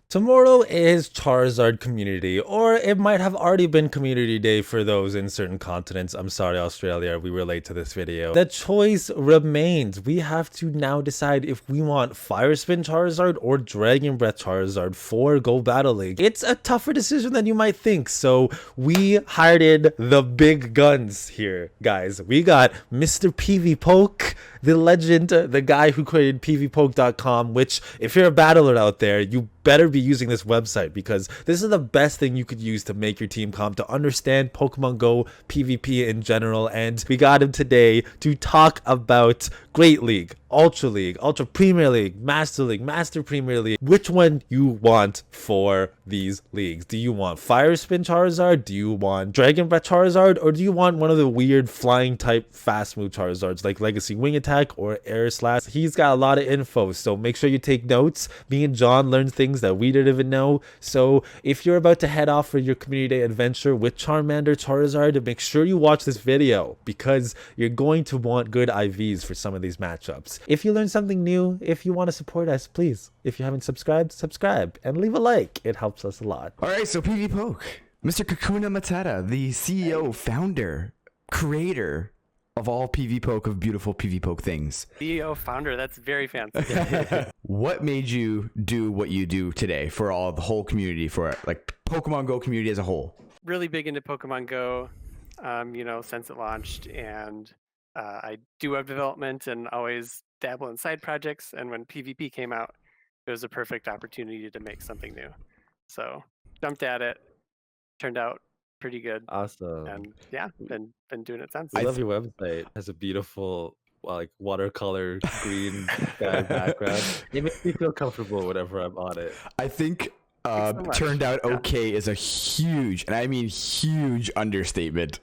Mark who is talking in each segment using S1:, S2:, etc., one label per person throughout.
S1: Tomorrow is Charizard Community, or it might have already been Community Day for those in certain continents. I'm sorry, Australia, we were late to this video. The choice remains. We have to now decide if we want Fire Spin Charizard or Dragon Breath Charizard for Go Battle League. It's a tougher decision than you might think, so we hired in the big guns here, guys. We got Mr. PvPoke, the legend, the guy who created PvPoke.com, which, if you're a battler out there, you better be using this website because this is the best thing you could use to make your team comp, to understand Pokemon Go PvP in general. And we got him today to talk about Great League, Ultra League, Ultra Premier League, Master League, Master Premier League. Which one you want for these leagues? Do you want Fire Spin Charizard? Do you want Dragon Breath Charizard? Or do you want one of the weird flying type fast move Charizards like Legacy Wing Attack or Air Slash? He's got a lot of info, so make sure you take notes. Me and John learned things that we didn't even know. So if you're about to head off for your community day adventure with Charmander Charizard, make sure you watch this video because you're going to want good IVs for some of these matchups. If you learned something new, if you want to support us, please, if you haven't subscribed, subscribe and leave a like. It helps us a lot.
S2: All right, so PvPoke, Mr. Kakuna Matata, the CEO, founder, creator of all PvPoke, of beautiful PvPoke things.
S3: CEO founder, that's very fancy.
S2: What made you do what you do today for all the whole community, for like Pokemon Go community as a whole?
S3: Really big into Pokemon Go, since it launched, and I do web development and always dabble in side projects. And when PvP came out, it was a perfect opportunity to make something new. So jumped at it, turned out pretty good.
S1: Awesome.
S3: And yeah, been doing it since.
S1: I love your website. It has a beautiful like watercolor green sky background. It makes me feel comfortable whenever I'm on it.
S2: I think
S3: so
S2: turned out
S3: Yeah.
S2: okay is a huge, and I mean huge, understatement.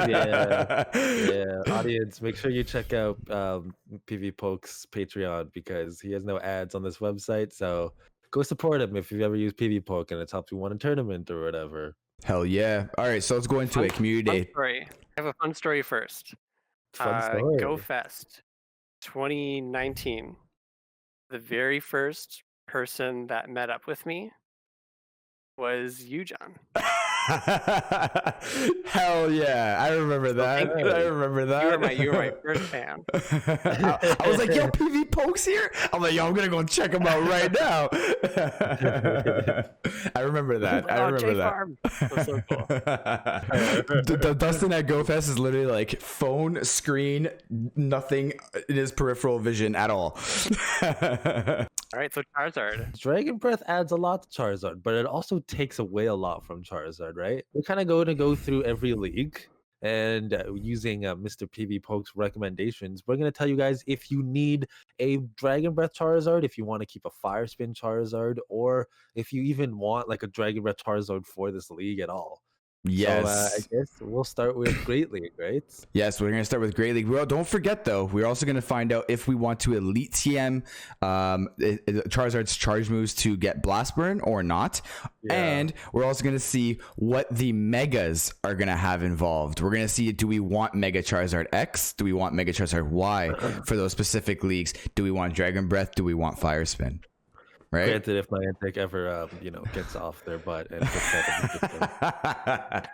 S1: Yeah. Audience, make sure you check out PvPoke's Patreon because he has no ads on this website. So go support him if you've ever used PvPoke and it's helped you win a tournament or whatever.
S2: Hell yeah. All right, so let's go into a community
S3: Fun
S2: day.
S3: story. I have a fun story first.
S1: Fun story.
S3: Go Fest 2019. The very first person that met up with me was you, John.
S2: Hell yeah, I remember that.
S3: thank you.
S2: I remember that.
S3: You were my first fan.
S2: I was like, yo, PvPoke's here. I'm like, yo, I'm gonna go check him out right now. I remember that. I remember that.
S3: Farm. That's so cool.
S2: Dustin at GoFest is literally like phone, screen, nothing in his peripheral vision at all.
S3: All right, so Charizard.
S1: Dragon Breath adds a lot to Charizard, but it also takes away a lot from Charizard, right? We're kind of going to go through every league and using Mr. PvPoke's recommendations, we're going to tell you guys if you need a Dragon Breath Charizard, if you want to keep a Fire Spin Charizard, or if you even want like a Dragon Breath Charizard for this league at all.
S2: Yes.
S1: So I guess we'll start with Great League, right?
S2: Yes, we're going to start with Great League. Well, don't forget, though, we're also going to find out if we want to Elite TM Charizard's charge moves to get Blast Burn or not. Yeah. And we're also going to see what the Megas are going to have involved. We're going to see, do we want Mega Charizard X? Do we want Mega Charizard Y for those specific leagues? Do we want Dragon Breath? Do we want Fire Spin? Right.
S1: Granted, if Niantic ever, gets off their butt and puts that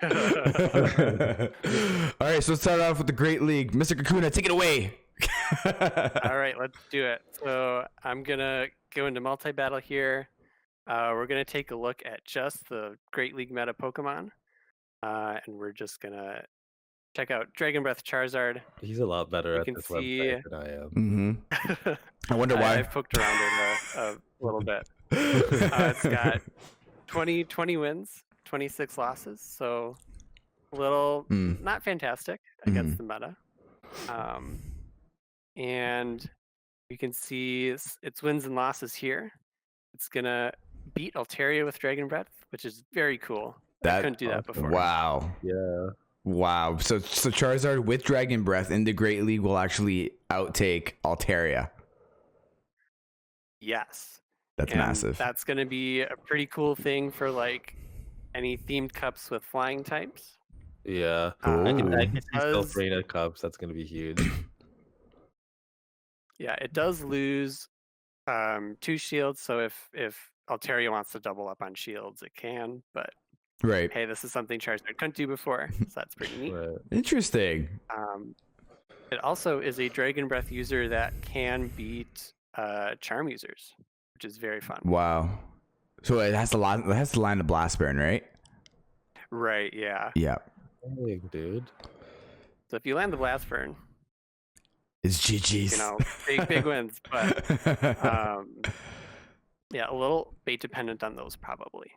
S1: in the system.
S2: All right, so let's start off with the Great League. Mr. Kakuna, take it away.
S3: All right, let's do it. So I'm gonna go into multi-battle here. We're gonna take a look at just the Great League meta Pokemon, and we're just gonna check out Dragon Breath Charizard.
S1: He's a lot better at this website than I am.
S2: Mm-hmm. I wonder why.
S3: I've poked around it a little bit. It's got 20 wins, 26 losses, so a little not fantastic against the meta. And you can see its wins and losses here. It's gonna beat Altaria with Dragon Breath, which is very cool. I couldn't do that before.
S2: Wow.
S1: Yeah.
S2: Wow. So Charizard with Dragon Breath in the Great League will actually outtake Altaria.
S3: Yes.
S2: That's massive.
S3: That's going to be a pretty cool thing for like any themed cups with flying types.
S1: Yeah. I can see Self-Rated Cups. That's going to be huge.
S3: Yeah, it does lose 2 shields. So if Altaria wants to double up on shields, it can. But
S2: Right.
S3: hey, this is something Charizard couldn't do before, so that's pretty neat.
S1: Right.
S2: Interesting.
S3: It also is a Dragon Breath user that can beat Charm users, which is very fun.
S2: Wow. So it has to line the Blast Burn, right?
S3: Right, yeah.
S2: Yeah.
S1: Hey, dude.
S3: So if you land the Blast Burn,
S2: It's GG's.
S3: you know, big wins. But yeah, a little bait dependent on those probably.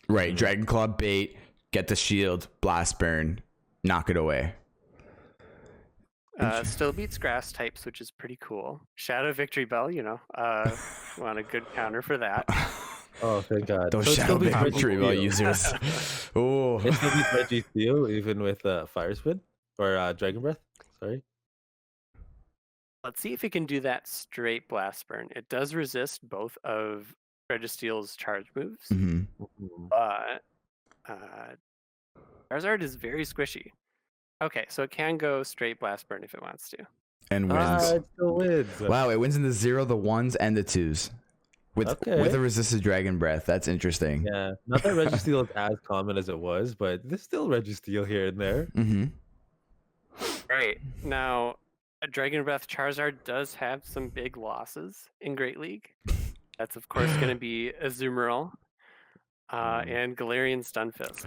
S2: Right. Dragon Claw bait, get the shield, Blast Burn, knock it away.
S3: Still beats grass types, which is pretty cool. Shadow Victory Bell, you know, want a good counter for that.
S1: Oh, thank God.
S2: Those
S1: So it
S2: Shadow
S1: still beats
S2: Victory Bell
S1: Registeel.
S2: users. Oh.
S1: It still beats Registeel, even with Fire Spin or Dragon Breath. Sorry.
S3: Let's see if it can do that straight Blast Burn. It does resist both of Registeel's charge moves,
S2: Mhm.
S3: but Charizard is very squishy. Okay, so it can go straight Blast Burn if it wants to.
S2: And wins.
S1: It still wins.
S2: Wow, it wins in the 0, the 1s, and the 2s. With a resisted Dragon Breath. That's interesting.
S1: Yeah, not that Registeel is as common as it was, but there's still Registeel here and there.
S2: Mm-hmm.
S3: Right. Now, a Dragon Breath Charizard does have some big losses in Great League. That's, of course, going to be Azumarill and Galarian Stunfisk.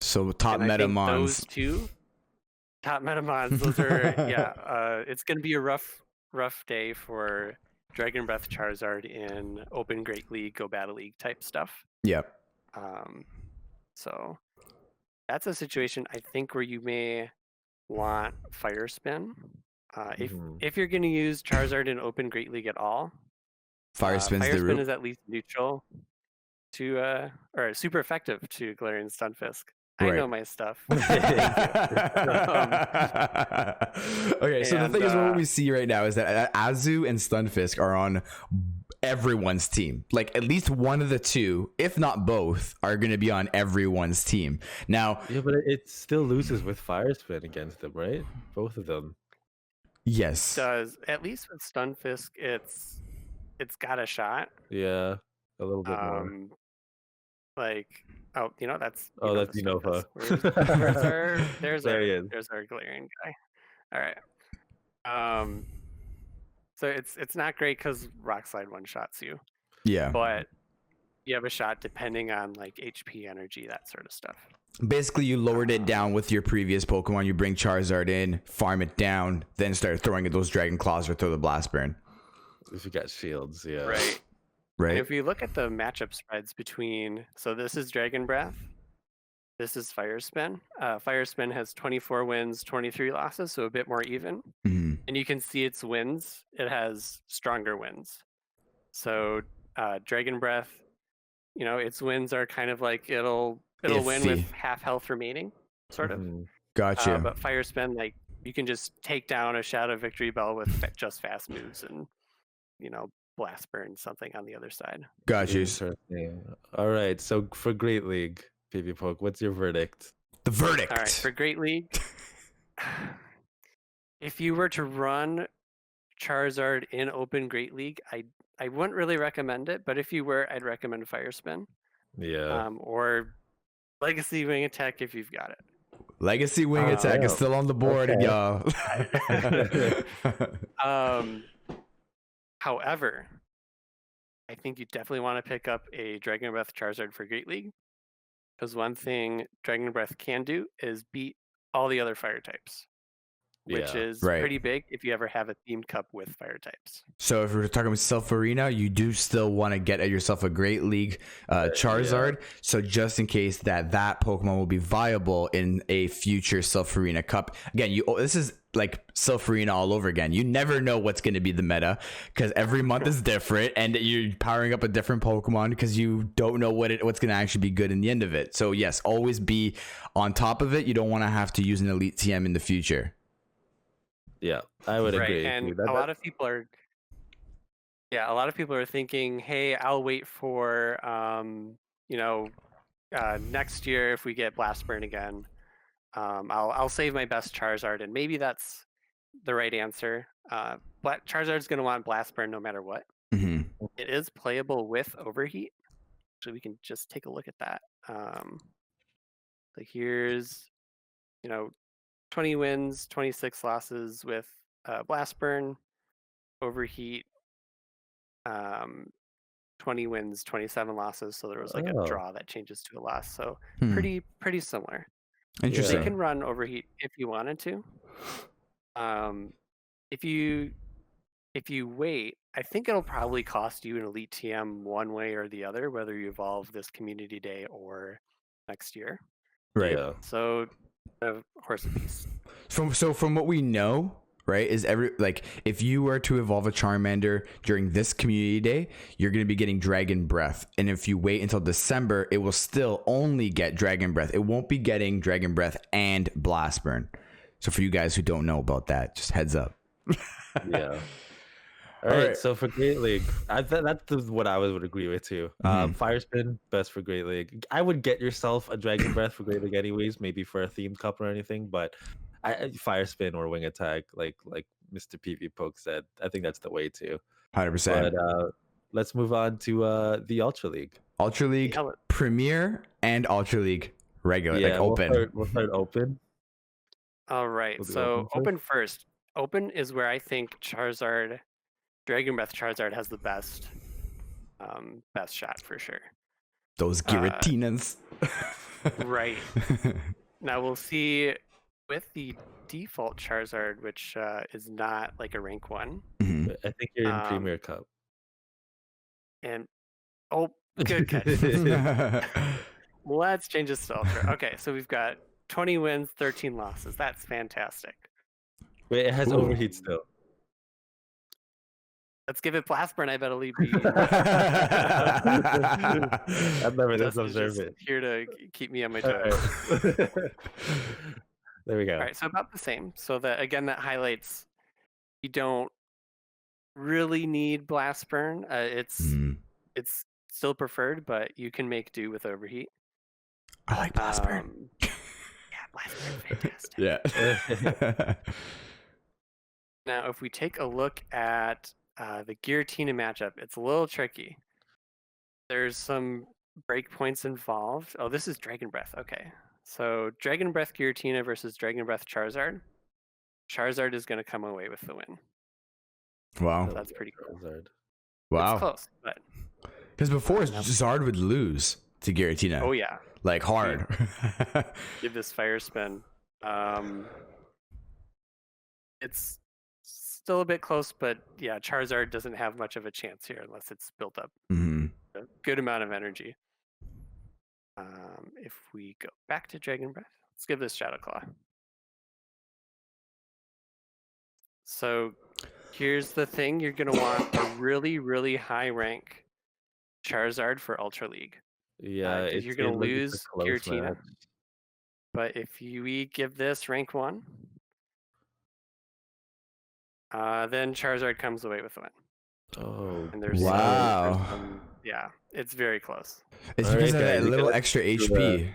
S2: So top
S3: And I think
S2: Metamons.
S3: those two top Metamons, those are, it's going to be a rough day for Dragon Breath Charizard in Open Great League, Go Battle League type stuff.
S2: Yep.
S3: So that's a situation I think where you may want Fire Spin. If you're going to use Charizard in Open Great League at all,
S2: Fire Spin's
S3: Fire
S2: the
S3: Spin
S2: root.
S3: is at least neutral to, or super effective to Galarian Stunfisk. I know my stuff.
S2: Okay, so the thing is, what we see right now is that Azu and Stunfisk are on everyone's team. Like at least one of the two, if not both, are going to be on everyone's team. Now,
S1: yeah, but it still loses with Fire Spin against them, right? Both of them.
S2: Yes.
S3: It does. At least with Stunfisk, it's got a shot.
S1: Yeah, a little bit more.
S3: Like, oh, you know, that's
S1: that's Unova.
S3: There's our Galarian guy. All right. So it's not great because Rock Slide one shots you.
S2: Yeah.
S3: But you have a shot depending on like HP, energy, that sort of stuff.
S2: Basically, you lowered it down with your previous Pokemon. You bring Charizard in, farm it down, then start throwing at those Dragon Claws or throw the Blast Burn.
S1: If you got shields, yeah.
S3: Right.
S2: Right.
S3: And if you look at the matchup spreads between, so this is Dragon Breath, this is Fire Spin. Fire Spin has 24 wins, 23 losses, so a bit more even.
S2: Mm-hmm.
S3: And you can see its wins. It has stronger wins. So Dragon Breath, you know, its wins are kind of like it'll win with half health remaining, sort of.
S2: Gotcha.
S3: But Fire Spin, like you can just take down a Shadow Victory Bell with just fast moves and, you know, Blast Burn something on the other side.
S2: Gotcha.
S1: All right, so for Great League, PvPoke, what's your verdict?
S2: The verdict.
S3: All right, for Great League, if you were to run Charizard in Open Great League, I wouldn't really recommend it, but if you were, I'd recommend Fire Spin.
S1: Yeah.
S3: Or Legacy Wing Attack if you've got it.
S2: Legacy Wing Attack is still on the board, y'all.
S3: However, I think you definitely want to pick up a Dragon Breath Charizard for Great League, because one thing Dragon Breath can do is beat all the other fire types, which is pretty big if you ever have a themed cup with fire types.
S2: So if we're talking about Self Arena, you do still want to get yourself a Great League Charizard. Yeah. So just in case that Pokemon will be viable in a future Self Arena Cup. Again, this is like Self Arena all over again. You never know what's going to be the meta because every month is different, and you're powering up a different Pokemon because you don't know what's going to actually be good in the end of it. So yes, always be on top of it. You don't want to have to use an Elite TM in the future.
S1: Yeah, I would agree.
S3: And a lot of people are thinking, hey, I'll wait for next year if we get Blast Burn again. I'll save my best Charizard, and maybe that's the right answer. But Charizard's going to want Blast Burn no matter what. It is playable with Overheat. So we can just take a look at that. So here's, 20 wins, 26 losses with Blast Burn, Overheat, 20 wins, 27 losses. So there was like a
S1: Oh,
S3: draw that changes to a loss. So
S2: Hmm.
S3: pretty similar.
S2: Interesting.
S3: They can run Overheat if you wanted to. If you wait, I think it'll probably cost you an Elite TM one way or the other, whether you evolve this community day or next year.
S2: Right.
S1: yeah.
S3: So, horse apiece.
S2: From what we know, right, is if you were to evolve a Charmander during this community day, you're going to be getting Dragon Breath, and if you wait until December, it will still only get Dragon Breath. It won't be getting Dragon Breath and Blast Burn. So for you guys who don't know about that, just heads up.
S1: Yeah. All right. So for Great League, that's what I would agree with too. Fire Spin, best for Great League. I would get yourself a Dragon Breath for Great League anyways, maybe for a themed cup or anything. But Fire Spin or Wing Attack, like Mr. PvPoke said, I think that's the way too.
S2: 100%.
S1: But let's move on to the Ultra League.
S2: Ultra League Premier and Ultra League regular, like open.
S1: We'll start open.
S3: All right. So open first. Open is where I think Charizard, Dragon Breath Charizard has the best shot for sure.
S2: Those Giratinas.
S3: Right. Now we'll see with the default Charizard, which is not like a rank 1.
S1: I think you're in Premier Cup.
S3: And good catch. Let's change this to Ultra. Okay, so we've got 20 wins, 13 losses. That's fantastic.
S1: Wait, it has Overheat still.
S3: Let's give it Blast Burn. I bet it'll be. I've
S1: never just observed it.
S3: Here to keep me on my toes.
S1: Right. There we go.
S3: All right, so about the same. So that highlights you don't really need Blast Burn. It's still preferred, but you can make do with Overheat.
S2: I like Blast Burn.
S3: Yeah, Blast Burn, fantastic.
S2: Yeah.
S3: Now, if we take a look at the Giratina matchup, it's a little tricky. There's some breakpoints involved. Oh, this is Dragon Breath. Okay. So Dragon Breath Giratina versus Dragon Breath Charizard. Charizard is going to come away with the win.
S2: Wow.
S3: So that's pretty cool.
S1: Charizard.
S2: Wow.
S3: It's close, but
S2: because before Zard would lose to Giratina.
S3: Oh yeah.
S2: Like hard.
S3: Give this Fire Spin. It's still a bit close, but yeah, Charizard doesn't have much of a chance here unless it's built up a good amount of energy. If we go back to Dragon Breath, let's give this Shadow Claw. So here's the thing, you're going to want a really, really high rank Charizard for Ultra League.
S1: Yeah,
S3: you're going to lose Giratina. But if we give this rank 1, then Charizard comes away with the win.
S1: Oh,
S3: and there's
S2: wow.
S3: Yeah, it's very close.
S2: It's because of that little extra HP.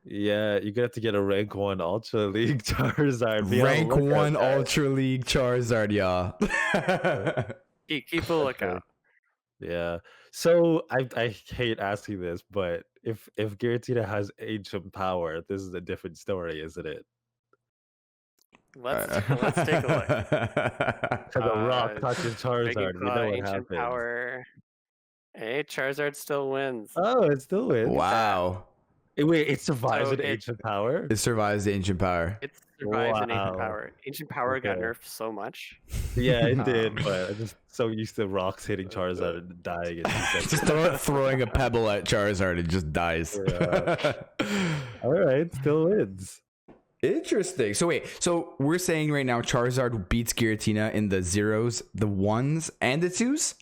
S1: Yeah, you're gonna have to get a rank 1 Ultra League Charizard.
S2: Rank 1 Ultra League Charizard, y'all.
S3: Keep a lookout.
S1: Yeah. So I hate asking this, but if Giratina has ancient power, this is a different story, isn't it?
S3: Let's take a look.
S1: Because a rock touches Charizard, we know what happens.
S3: Power. Hey, Charizard still wins.
S1: Oh, it still wins.
S2: Wow.
S1: Wait, it survives an ancient power?
S2: It survives the ancient power.
S3: It survives an ancient power. Ancient power got nerfed so much.
S1: Yeah, it did, but I'm just so used to rocks hitting Charizard and dying.
S2: Just throwing a pebble at Charizard, it just dies.
S1: Yeah. All right, still wins.
S2: Interesting. So wait, so we're saying right now Charizard beats Giratina in the 0s, the 1s, and the 2s?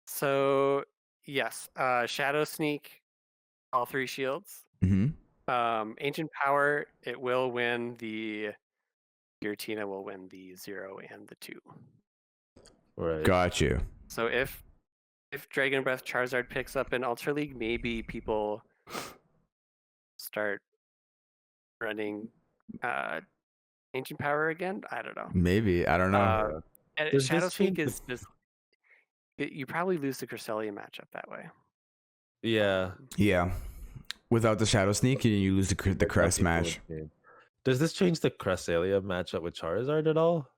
S3: So yes, Shadow Sneak, all 3 shields. Ancient Power, it will win the Giratina will win the 0 and the 2.
S1: Right.
S2: Got you.
S3: So if Dragon Breath Charizard picks up in Ultra League, maybe people start running Ancient Power again. I don't know.
S2: Maybe. I don't know.
S1: Does
S3: Shadow
S1: this change
S3: Sneak
S1: the...
S3: is just you probably lose the Cresselia matchup that way.
S1: Yeah.
S2: Yeah. Without the Shadow Sneak, you lose the
S1: That's how
S2: Crest
S1: people
S2: match.
S1: would change. Does this change the Cresselia matchup with Charizard at all?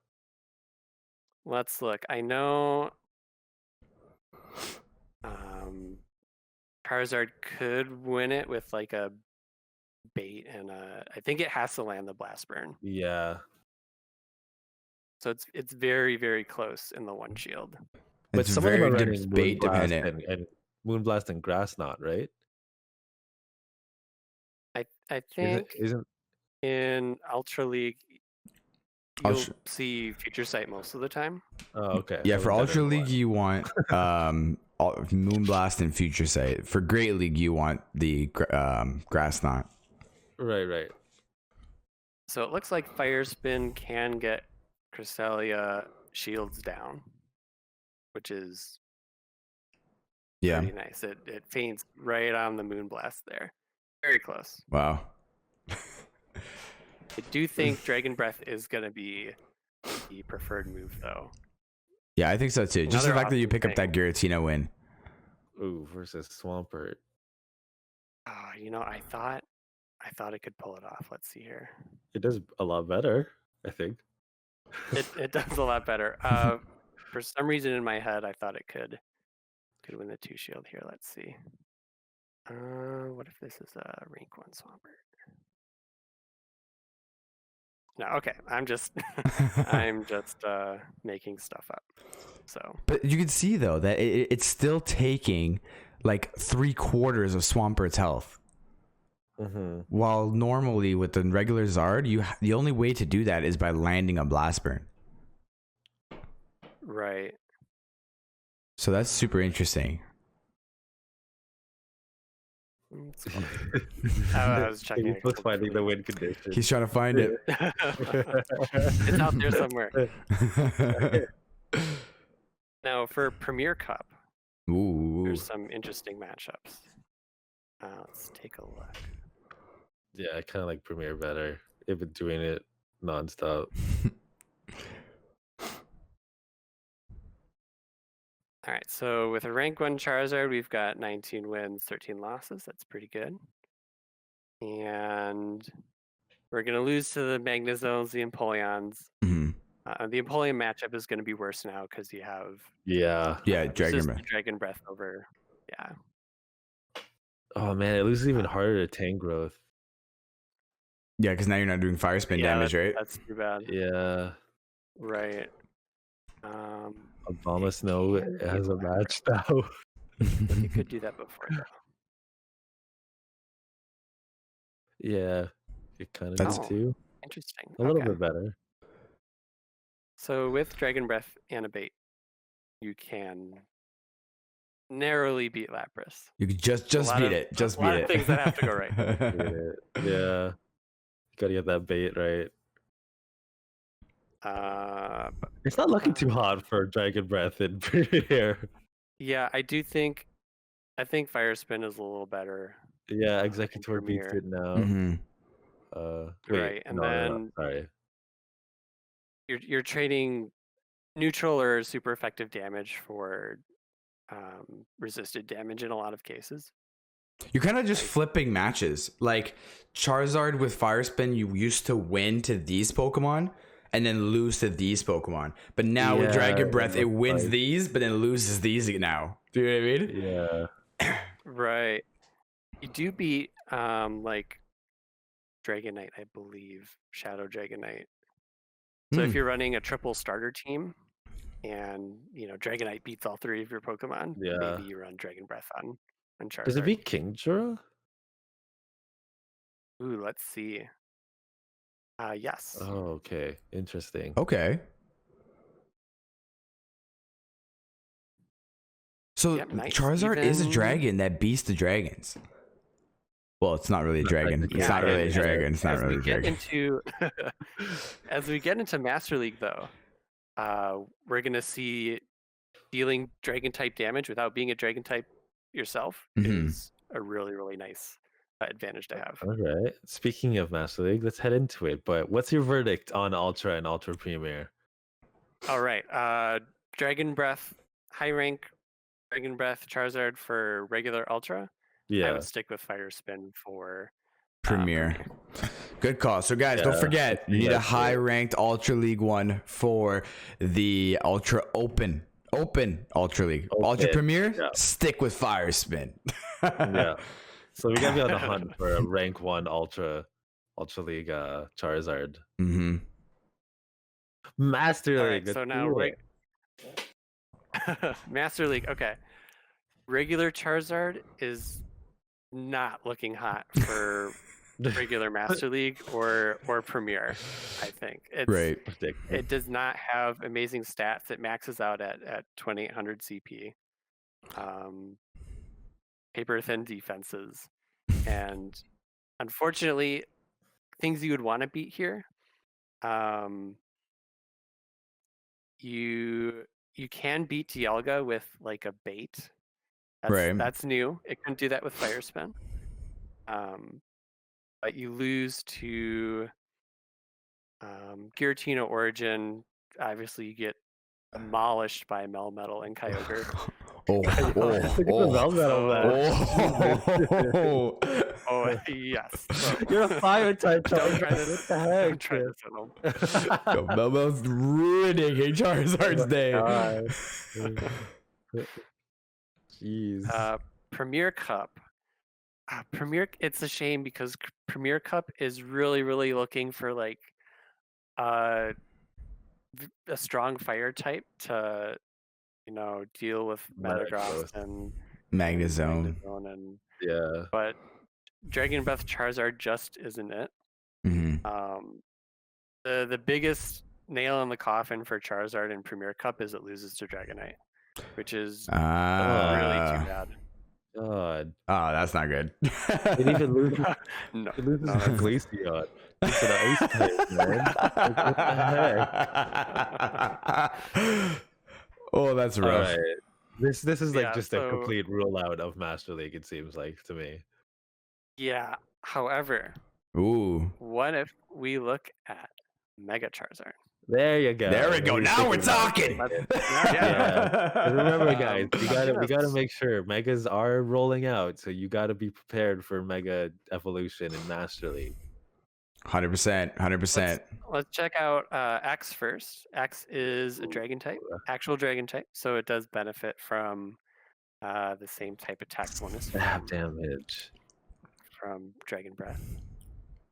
S3: Let's look. I know Charizard could win it with like a bait and I think it has to land the Blast Burn.
S1: Yeah.
S3: So it's very, very close in the one shield.
S1: But
S2: It's
S1: some of them
S2: very
S1: are running
S2: bait
S1: Moonblast
S2: dependent.
S1: and Moonblast and Grass Knot, right?
S3: I think
S1: Isn't
S3: in Ultra League you'll
S2: Ultra-
S3: see Future Sight most of the time.
S1: Oh, okay.
S2: Yeah,
S1: I
S2: for
S1: haven't done it
S2: Ultra
S1: in a
S2: League
S1: while.
S2: you want Moonblast and Future Sight. For Great League you want the Grass Knot.
S1: Right.
S3: So it looks like Fire Spin can get Cresselia shields down, which is pretty nice. It faints right on the Moonblast there. Very close.
S2: Wow.
S3: I do think Dragon Breath is going to be the preferred move, though.
S2: Yeah, I think so too. Just the
S3: Another
S2: fact that you
S3: awesome
S2: pick up
S3: thing.
S2: that Giratina win.
S1: Ooh, versus Swampert.
S3: I thought it could pull it off. Let's see here.
S1: It does a lot better, I think.
S3: It does a lot better. For some reason in my head, I thought it could win the 2 shield here. Let's see. What if this is a rank 1 Swampert? No, okay. I'm just making stuff up. So,
S2: but you can see though that it's still taking like 3/4 of Swampert's health.
S1: Mm-hmm.
S2: While normally with the regular Zard, the only way to do that is by landing a Blast Burn.
S3: right.
S2: So that's super interesting.
S3: I was checking.
S1: He was finding the win condition.
S2: He's trying to find it.
S3: It's out there somewhere. Now for Premier Cup,
S2: Ooh.
S3: there's some interesting matchups. Let's take a look.
S1: Yeah, I kind of like Premier better. They've been doing it nonstop.
S3: All right, so with a rank 1 Charizard, we've got 19 wins, 13 losses. That's pretty good. And we're going to lose to the Magnezones, the Empoleons.
S2: Mm-hmm.
S3: The Empoleon matchup is going to be worse now because you have
S2: Dragon
S3: Breath over. Yeah.
S1: Oh man, it loses even harder to Tank Growth.
S2: Yeah, because now you're not doing Fire Spin damage, right?
S3: That's too bad.
S1: Yeah.
S3: Right.
S1: Obama Snow has a match now.
S3: You could do that before though.
S1: Yeah, it kind of
S2: That's
S1: does too.
S3: Interesting.
S1: A little bit better.
S3: So with Dragon Breath and a bait, you can narrowly beat Lapras.
S2: You could just beat it. Just beat it.
S3: Things that have to go right.
S1: Yeah. You gotta get that bait right. It's not looking too hot for Dragon Breath in Premier.
S3: Yeah, I think Fire Spin is a little better.
S1: Yeah, Executor beats it now.
S2: Mm-hmm.
S1: Wait,
S3: right, and
S1: no,
S3: then
S1: sorry.
S3: You're trading neutral or super effective damage for resisted damage in a lot of cases.
S2: You're kind of just flipping matches. Like Charizard with Fire Spin, you used to win to these Pokemon and then lose to these Pokemon. But now with Dragon Breath, it wins these, but then loses these now. Do you know what I
S1: mean? Yeah.
S3: Right. You do beat like Dragonite, I believe. Shadow Dragonite. So if you're running a triple starter team and Dragonite beats all 3 of your Pokemon, maybe you run Dragon Breath on Charizard.
S1: Does it beat Kingdra?
S3: Ooh, let's see. Yes.
S1: Oh, okay. Interesting.
S2: Okay. So Charizard is a dragon that beats the dragons. Well, it's not really a dragon. It's not really a dragon. It's not really a dragon.
S3: As we get into Master League, though, we're going to see dealing dragon type damage without being a dragon type yourself is a really, really nice advantage to have.
S1: All right. Speaking of Master League, let's head into it. But what's your verdict on Ultra and Ultra Premier?
S3: All right. Dragon Breath, high rank Dragon Breath Charizard for regular Ultra. I
S1: Yeah.
S3: would stick with Fire Spin for
S2: Premier. Good call. So guys, don't
S1: Yeah,
S2: forget, you need a
S1: that's it.
S2: high ranked Ultra League one for the Ultra Open Ultra League. Ultra
S1: Open,
S2: Premier,
S1: yeah.
S2: stick with Fire Spin.
S1: Yeah. So we gotta be on the hunt for a rank 1 Ultra League Charizard.
S2: Mm-hmm.
S1: Master
S3: All
S1: League.
S3: right, so
S1: let's
S3: now
S1: do it.
S3: Master League. Okay. Regular Charizard is not looking hot for regular Master League or Premier. I think it's
S2: Right.
S3: It does not have amazing stats. It maxes out at 2800 CP. Paper thin defenses, and unfortunately, things you would want to beat here. You can beat Dialga with like a bait. That's new. It couldn't do that with Fire Spin. But you lose to Giratina Origin. Obviously, you get demolished by Melmetal and Kyogre. Oh, yes. So,
S1: You're a fire type.
S3: Don't try
S1: Charizard.
S3: this.
S1: What the heck?
S3: Don't try this at home.
S2: Melmel's ruining Charizard's day.
S1: Jeez.
S3: Premier Cup. It's a shame because Premier Cup is really looking for like a strong fire type to deal with Metagross and
S2: Magnezone.
S3: and
S1: Yeah.
S3: but Dragon Breath Charizard just isn't it.
S2: Mm-hmm.
S3: The biggest nail in the coffin for Charizard in Premier Cup is it loses to Dragonite, which is really too bad.
S1: God.
S2: Oh, that's not good.
S1: It even loses.
S3: No,
S1: It loses to Glaceon. It's an ice type, man. What the heck?
S2: Oh, that's rough.
S1: All right. This is like just a
S3: so-
S1: complete rule out of Master League. It seems like to me.
S3: Yeah. However,
S2: Ooh.
S3: what if we look at Mega Charizard?
S1: There you go.
S2: There we go. Now we're talking.
S1: Yeah. And remember, guys, we gotta
S3: Yes.
S1: make sure megas are rolling out, so you gotta be prepared for mega evolution in Master League.
S2: 100%.
S3: Let's check out X first. X is a dragon type, actual dragon type, so it does benefit from the same type attack bonus
S1: Stab damage.
S3: from Dragon Breath.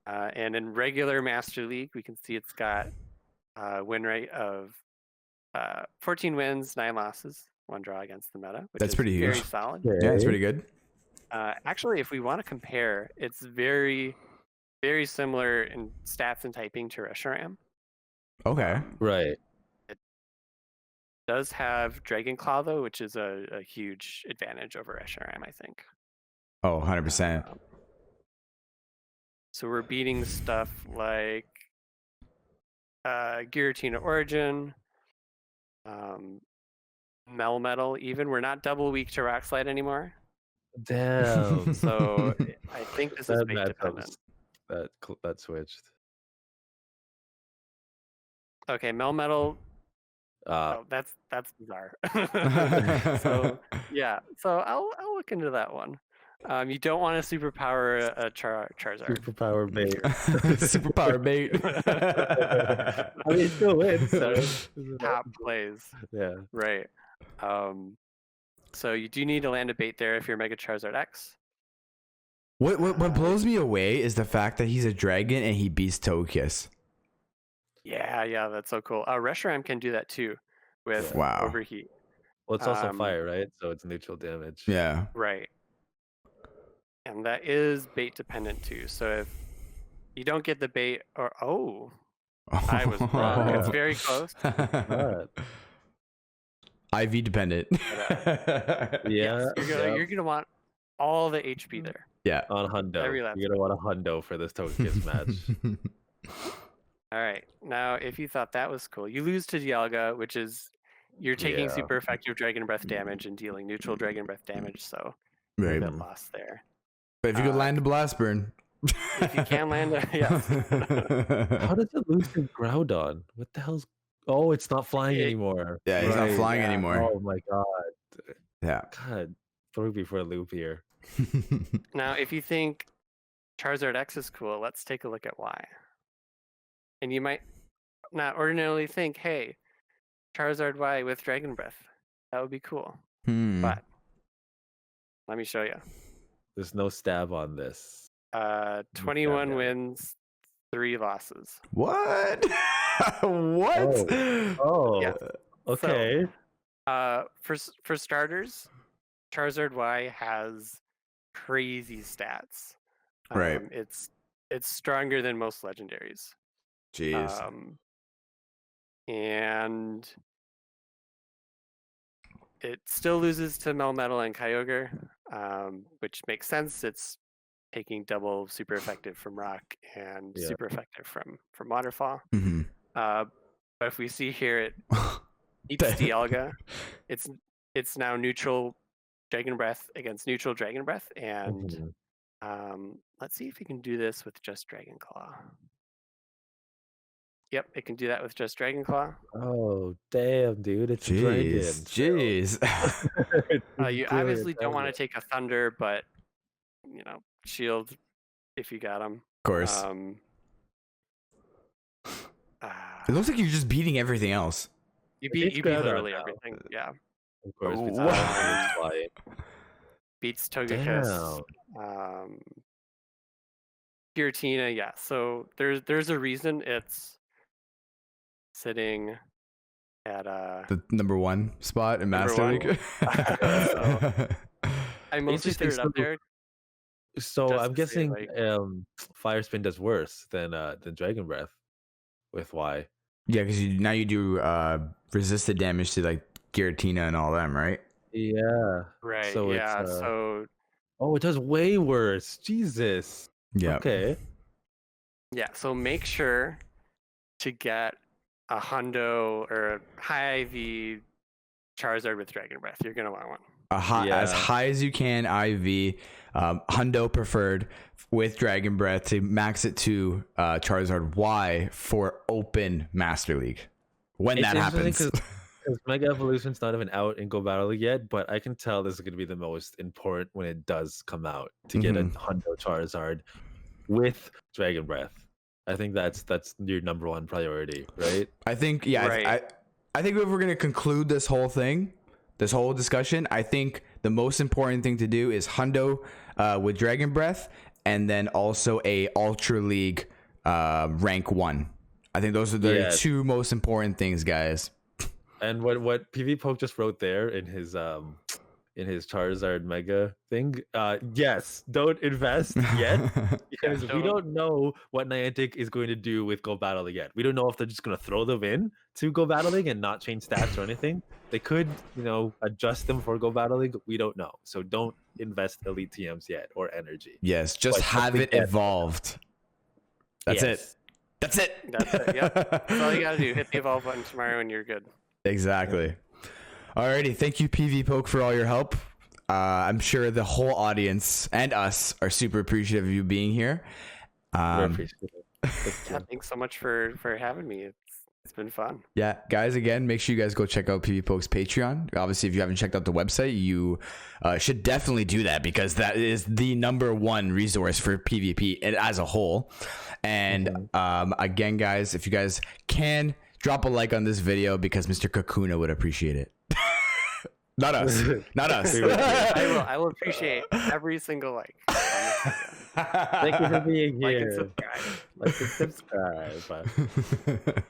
S3: And in regular Master League, we can see it's got a win rate of 14 wins, 9 losses, 1 draw against the meta, which
S2: That's
S3: is
S2: pretty
S3: very
S2: huge.
S3: solid.
S2: Yeah, it's pretty good.
S3: Actually, if we want to compare, it's very similar in stats and typing to Reshiram.
S2: Okay.
S1: Right.
S3: It does have Dragon Claw though, which is a huge advantage over Reshiram, I think.
S2: Oh, 100%.
S3: So we're beating stuff like Giratina Origin, Melmetal even. We're not double weak to Rock Slide anymore.
S1: Damn.
S3: So I think this is bait dependent.
S1: That switched.
S3: Okay, Melmetal. Oh, that's bizarre. So I'll look into that one. You don't want to superpower a Charizard.
S1: Superpower bait.
S2: Superpower bait.
S1: I mean, it still wins. So.
S3: Top plays.
S1: Yeah.
S3: Right. So you do need to land a bait there if you're Mega Charizard X.
S2: What blows me away is the fact that he's a dragon and he beats Togekiss.
S3: Yeah, that's so cool. Reshiram can do that too with Overheat.
S1: Well, it's also fire, right? So it's neutral damage.
S2: Yeah.
S3: Right. And that is bait dependent too. So if you don't get the bait, I was wrong. It's very close.
S2: IV dependent.
S1: Yeah.
S3: You're gonna want all the HP there.
S2: Yeah.
S1: On Hundo. You're gonna want a Hundo for this Togekiss match.
S3: All right. Now, if you thought that was cool, you lose to Dialga, which is you're taking super effective Dragon Breath damage and dealing neutral Dragon Breath damage, so a bit lost there.
S2: But if you could land a Blast Burn.
S3: If you can land a yes.
S1: How does it lose to Groudon? What the hell's Oh, it's not flying
S3: It-
S1: anymore.
S2: Yeah, he's not
S1: Right.
S2: flying anymore.
S1: Oh my god.
S2: Yeah.
S1: God, throw me for a loop here.
S3: Now, if you think Charizard X is cool, let's take a look at Y. And you might not ordinarily think, hey, Charizard Y with Dragon Breath. That would be cool. But let me show you.
S1: There's no stab on this.
S3: 21
S1: down.
S3: wins, 3 losses.
S2: What? What?
S1: Oh,
S3: Yeah.
S1: okay.
S3: For starters, Charizard Y has crazy stats.
S2: Right.
S3: It's stronger than most legendaries.
S2: Jeez.
S3: And it still loses to Melmetal and Kyogre, which makes sense. It's taking double super effective from Rock and super effective from Waterfall.
S2: Mm-hmm.
S3: But if we see here, it beats Dialga. It's now neutral Dragon Breath against neutral Dragon Breath, and let's see if we can do this with just Dragon Claw. Yep, it can do that with just Dragon Claw.
S1: Oh, damn, dude. It's a dragon.
S2: Jeez.
S3: You obviously don't want to take a Thunder, but, Shield if you got them.
S2: Of course. It looks like you're just beating everything else.
S3: You beat literally everything. Yeah.
S1: Of course.
S3: Beats Togekiss. Giratina, yeah. So there's a reason it's sitting at
S2: the number 1 spot in Master League.
S3: I mostly threw it up there.
S1: So I'm guessing Fire Spin does worse than Dragon Breath with Y.
S2: Yeah, because now you do resisted damage to like Giratina and all them, right?
S1: Yeah.
S3: Right.
S1: So
S3: yeah. So.
S1: Oh, it does way worse. Jesus.
S2: Yeah.
S1: Okay.
S3: Yeah. So make sure to get a Hundo or a high IV Charizard with Dragon Breath. You're gonna want one.
S2: As high as you can IV, Hundo preferred with Dragon Breath to max it to Charizard Y for open Master League. When that happens.
S1: Because Mega Evolution's not even out in Go Battle League yet, but I can tell this is going to be the most important when it does come out to get a Hundo Charizard with Dragon Breath. I think that's your number 1 priority, right?
S2: I think, yeah. Right. I think if we're going to conclude this whole thing, this whole discussion, I think the most important thing to do is Hundo with Dragon Breath, and then also a Ultra League rank 1. I think those are the 2 most important things, guys.
S1: And what PvPoke just wrote there in his Charizard Mega thing, yes, don't invest yet because we don't know what Niantic is going to do with Go Battle League yet. We don't know if they're just going to throw them in to Go Battle League and not change stats or anything. They could, adjust them for Go Battle League. We don't know. So don't invest Elite TMs yet or energy.
S2: Yes, just have it evolved. That's it.
S3: That's it. Yep. That's all you got to do. Hit the evolve button tomorrow and you're good.
S2: Exactly. Alrighty, thank you PvPoke for all your help. I'm sure the whole audience and us are super appreciative of you being here.
S3: Thanks so much for having me. It's been fun.
S2: Yeah, guys, again, make sure you guys go check out PvPoke's Patreon. Obviously, if you haven't checked out the website, you should definitely do that because that is the number 1 resource for PvP as a whole. And again, guys, if you guys can drop a like on this video because Mr. Kakuna would appreciate it. Not us. Not us.
S3: I will appreciate every single like.
S1: Thank you for being here.
S3: Like and subscribe.
S1: Like and subscribe.